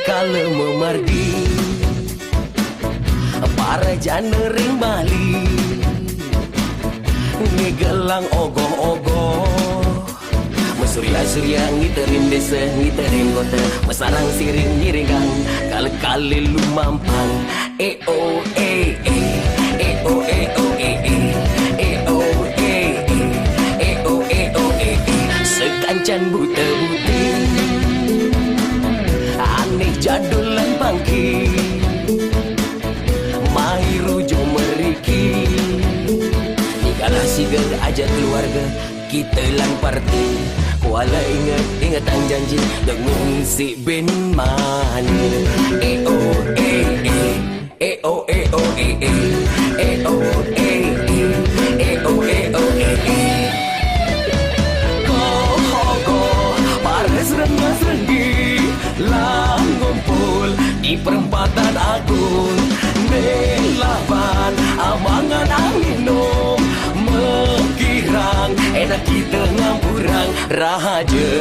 Kala memardi para jana ring Bali ngegelang ogoh-ogoh mesurya-surya ngiterin desa ngiterin kota mesarang siring ngiringang kali-kali lu mampang o sekancan buta-buti aneh jadulan pangki mahiru jo meriki nikalah sigar aja keluarga kita lan parti kuala ingatan janji dengan si Ben Mani pares rengas renggi lang ngumpul di perempatan agung nelaban amangan anginum mengkirang enak kita ngampurang rahaja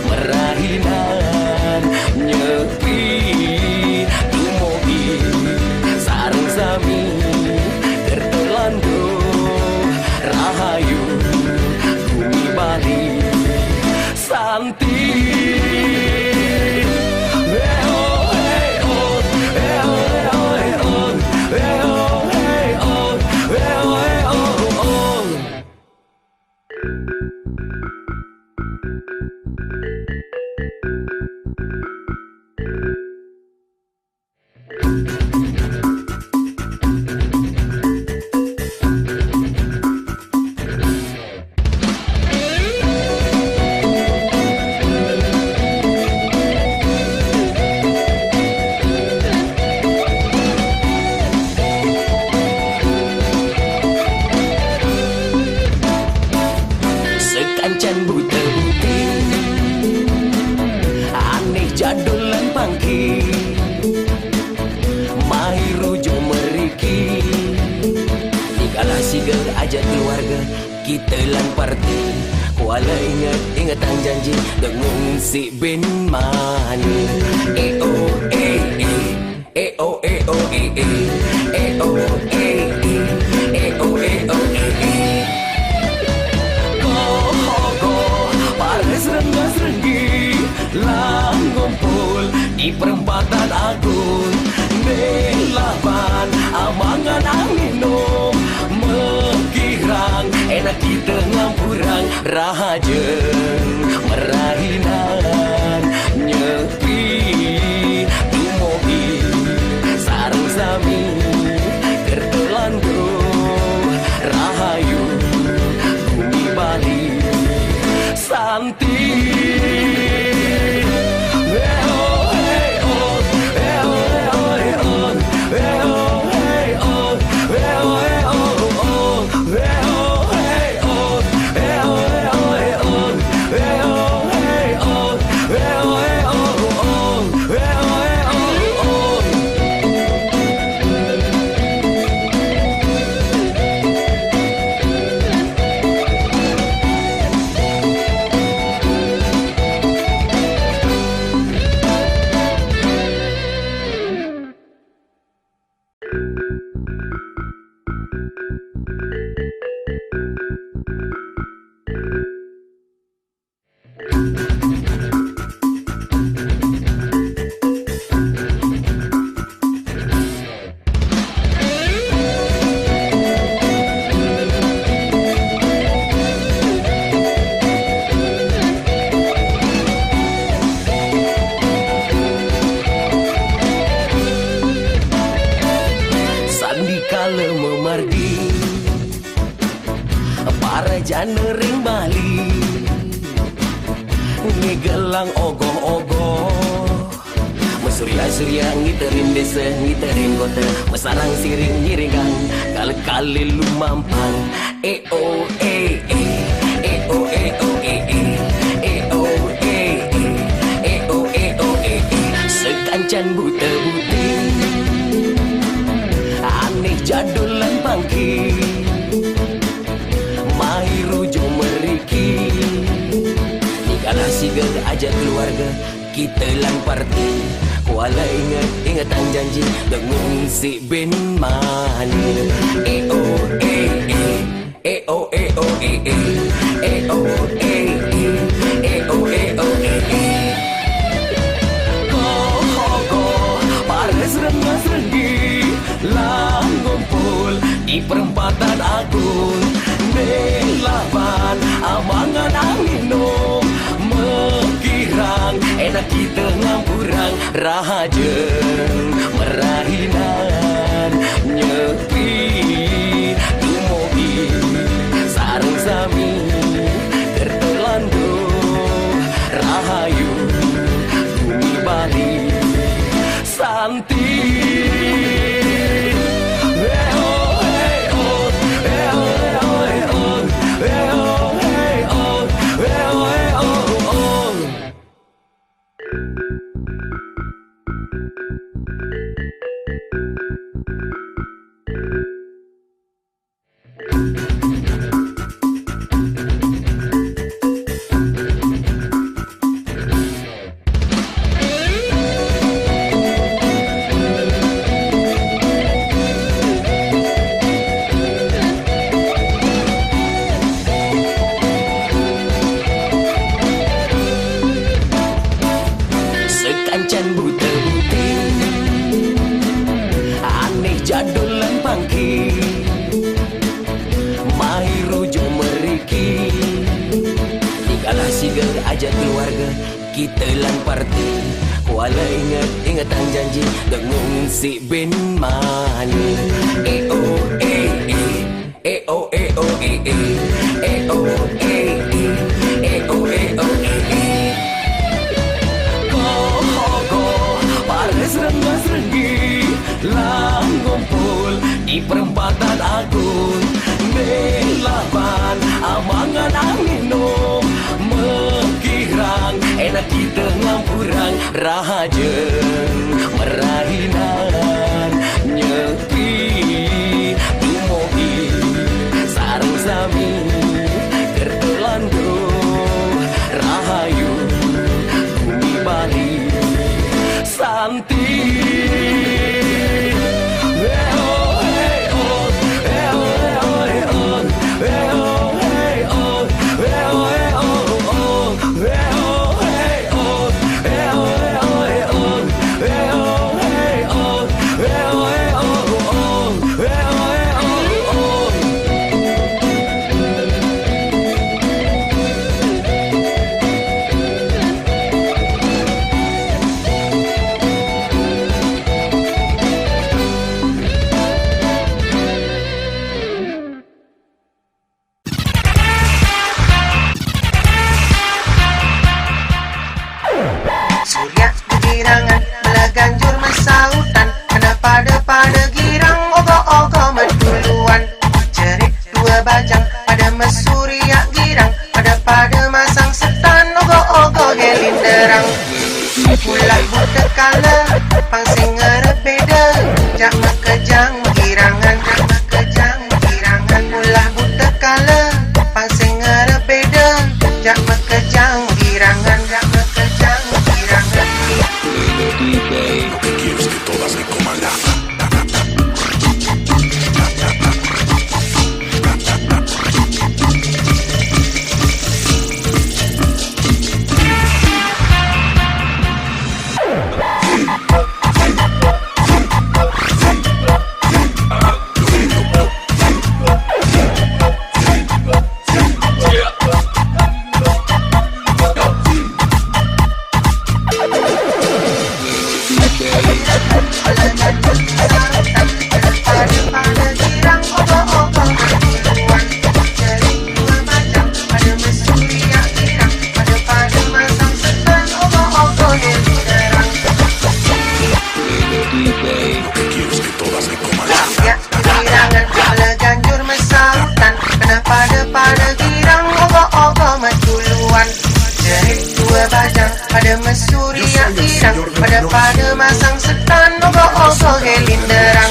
merahinan nyepi tumogi sarung sami tertelando rahayu bumi Bali santi sekancan buta-buti aneh jadulan pangki mahiru jo meriki nikalah sigar aja keluarga kita lan parti kuala ingatan janji dengan si Ben Mani rengas renggi lang ngumpul di perempatan agung nelaban amangan anginum mengkirang enak kita ngampurang rahaja merahinan nyepi tumogi sarung sami tertelando rahayu bumi Bali santi kala memardi para jana ring Bali ngegelang ogoh-ogoh Surya-surya ngiterin desa, ngiterin kota, mesarang siring nyiringan, kali-kali lu mampang. Oh eh eh, oh oh eh oh sekancan buta-buting, aneh jadulan pangki, Mahiru jo meriki, nikalah sigar aja keluarga, kita lan parti. Kuala ingatan janji dengung si bin mani. Oh oh pares rengas renggi lang ngumpul di perempatan agung, nelaban amangan angin mengkirang, enak kita ngampurang rahaja merahinan nyepi tumogi sarung sami tertelando rahayu bumi Bali santi. Sekancan buta-buting, aneh jadulan pangki, Mahiru jo meriki, nikalah sigar aja keluarga, kita lan parti. Kuala ingatan janji dengung si bin mani. Oh pares rengas renggi lang ngumpul di perempatan agung, nelaban amangan angin mengkirang, enak kita ngampurang rahaja merahinan nyepi tumogi sarung sami tertelando rahayu bumi Bali santi. Surya kegirangan meleganjur mesautan, kena pada girang ogo-ogo meduluan. Cerit dua bajang pada mesurya girang, pada masang setan ogo-ogo gelinderang. Pula buta kala pangsing ngerebeda, jak makejang girangan, pula buta kala pangsing ngerebeda, jak makejang girangan. Lo que quiero es que todas me coman la. mesuri yang irang, pada masang setan ogo-ogo gelinderang.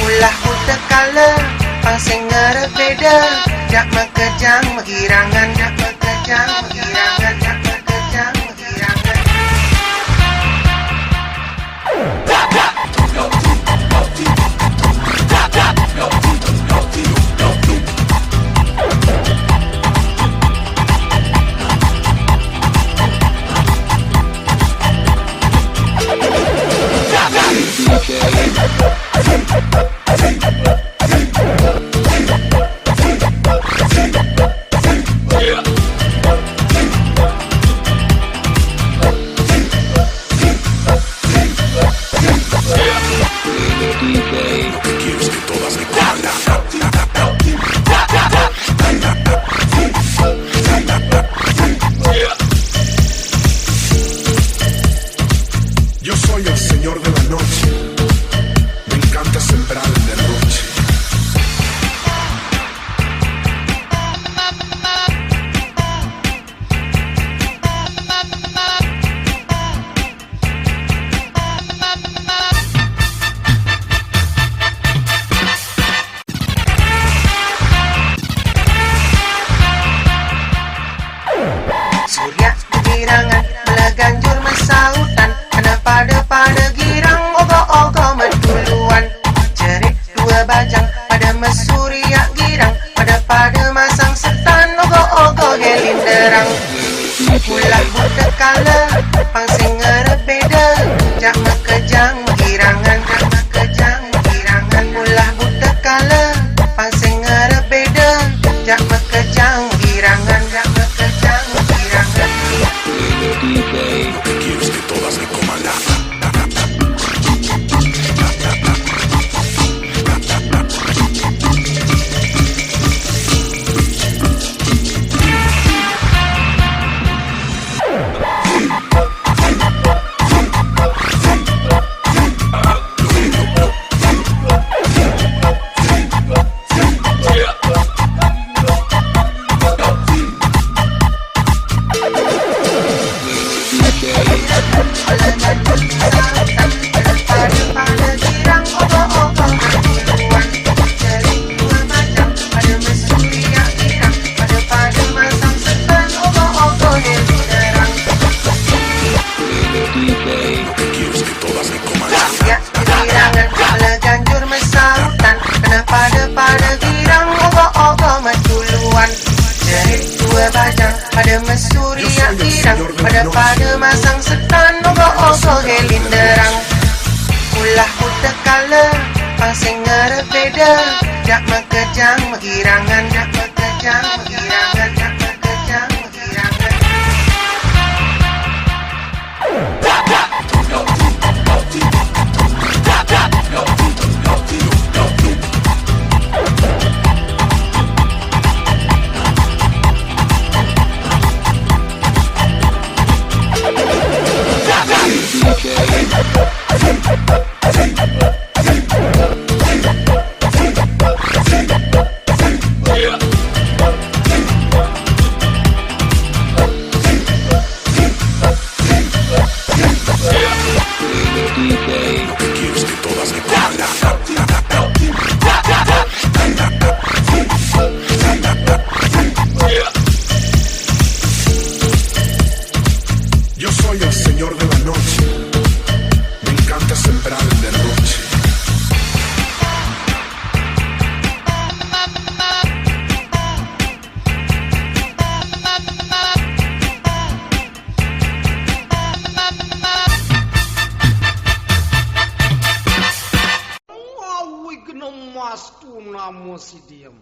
Ulah buta kala pasing ngerebeda, jak mekejang mengirangan, jak mekejang mengirangan, jak mekejang mengirangan. Quieres que todas me coman la. Yo soy el señor de la noche. Me encanta sembrar el derroche. Surya kegirangan meleganjur mesautan, kena pada girang ogo-ogo meduluan. Jerit dua bajang pada mesurya girang, pada masang setan ogo-ogo gelinderang. Ulah buta kala pangsing ngerebeda, jak mekejang mengirangan, jak mekejang mengirangan. Ulah buta kala pangsing ngerebeda, jak mekejang mengirangan, jak mekejang mengirangan. Quieres que todas me coman la. Quieres que todas me coman la. Ya kegirangan meleganjur mesautan, kena pada girang ogo-ogo meduluan. Jerit dua bajang pada mesuri yang irang, pada masang setan ogo-ogo gelinderang. Ulah buta kala pasing ngerebeda, jak mekejang mengirangan, jak mekejang mengirangan, jak mekejang mengirangan. Quieres que todas me coman la. Yo soy el señor de la noche. Me encanta sembrar el derroche. Awig no mas tu namo si diem.